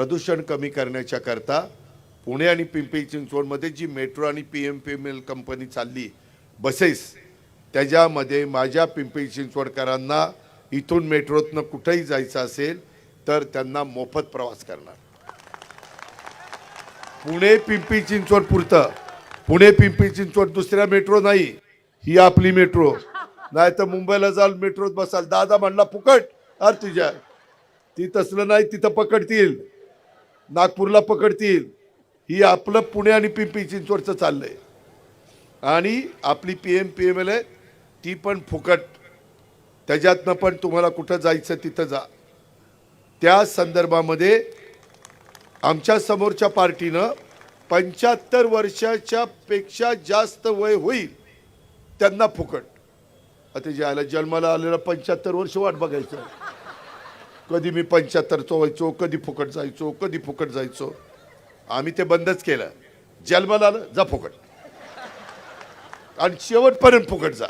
प्रदूषण कमी करण्याच्या करता पुणे आणि पिंपरी चिंचवडमध्ये जी मेट्रो आणि PMPML कंपनी चालली बसेस, त्याच्यामध्ये माझ्या पिंपरी चिंचवडकरांना इथून मेट्रोतनं कुठेही जायचं असेल तर त्यांना मोफत प्रवास करणार. पुणे पिंपरी चिंचवड पुरतं. पुणे पिंपरी चिंचवड दुसऱ्या मेट्रो नाही, ही आपली मेट्रो. नाही तर मुंबईला जाल मेट्रोत बसाल, दादा म्हणला फुकट, अरे तुझ्या ती तसलं नाही, तिथं पकडतील, नागपूरला पकडतील. ही आपलं पुणे आणि पिंपरी चिंचवडचं चाललंय. आणि आपली PMPML आहे ती पण फुकट, त्याच्यातनं पण तुम्हाला कुठं जायचं तिथं जा. त्या संदर्भामध्ये आमच्या समोरच्या पार्टीनं 75 वर्षाच्या पेक्षा जास्त वय होईल त्यांना फुकट. आता ज्याला जन्माला आलेला 75 वर्ष वाट बघायचं, कधी मी 75चं व्हायचो, कधी फुकट जायचो, कधी फुकट जायचो. आम्ही ते बंदच केलं. जन्माला आलं जा फुकट, आणि शेवटपर्यंत फुकट जा.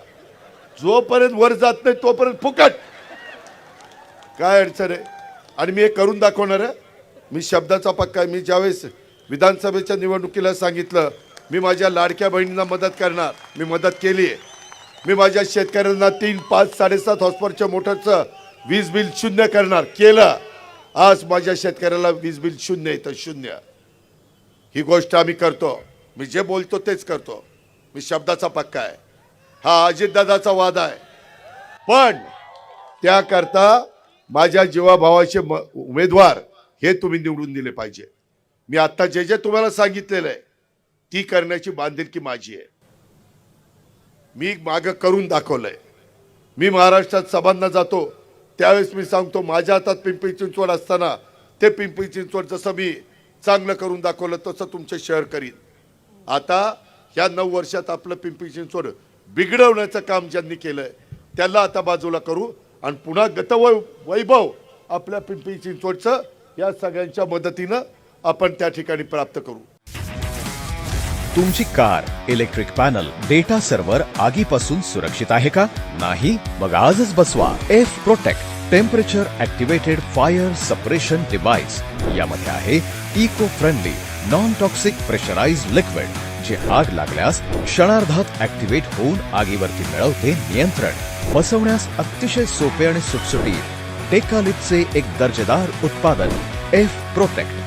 जोपर्यंत वर जात नाही तोपर्यंत फुकट. काय अडचण आहे? आणि मी हे करून दाखवणार आहे. मी शब्दाचा पक्का आहे. मी ज्यावेळेस विधानसभेच्या निवडणुकीला सांगितलं मी माझ्या लाडक्या बहिणींना मदत करणार, मी मदत केली आहे. मी माझ्या शेतकऱ्यांना 3, 5, 7.5 हॉर्सपावरच्या मोटरचं वीज बिल शून्य करणार, केलं. आज माझ्या शेतकऱ्याला वीज बिल शून्य येतं, शून्य. ही गोष्ट आम्ही करतो. मी जे बोलतो तेच करतो. मी शब्दाचा पक्का आहे. हा अजितदादाचा वादा आहे. पण त्याकरता माझ्या जीवाभावाचे उमेदवार हे तुम्ही निवडून दिले पाहिजे. मी आता जे जे तुम्हाला सांगितलेलं आहे ती करण्याची बांधिलकी माझी आहे. मी मागं करून दाखवलंय. मी महाराष्ट्रात सभांना जातो त्यावेळेस मी सांगतो माझ्या हातात पिंपरी चिंचवड असताना ते पिंपरी चिंचवड जसं मी चांगलं करून दाखवलं तसं तुमचे शहर करीन. आता ह्या 9 वर्षात आपलं पिंपरी चिंचवड बिघडवण्याचं काम ज्यांनी केलंय त्याला आता बाजूला करू आणि पुन्हा वैभव आपल्या पिंपरी चिंचवडचं या सगळ्यांच्या मदतीनं आपण त्या ठिकाणी प्राप्त करू. तुमची car, electric panel, data server आगीपासून सुरक्षित आहे का? नाही? मग आजच बसवा F protect temperature activated fire suppression device. यामध्ये आहे eco friendly non toxic pressurised liquid, जे आग लागल्यास क्षणार्धात ऍक्टिव्हेट होऊन आगीवरती मिळवते नियंत्रण. बसवण्यास अतिशय सोपे आणि सुटसुटीत. टेकालिपचे एक दर्जेदार उत्पादन एफ प्रोटेक्ट.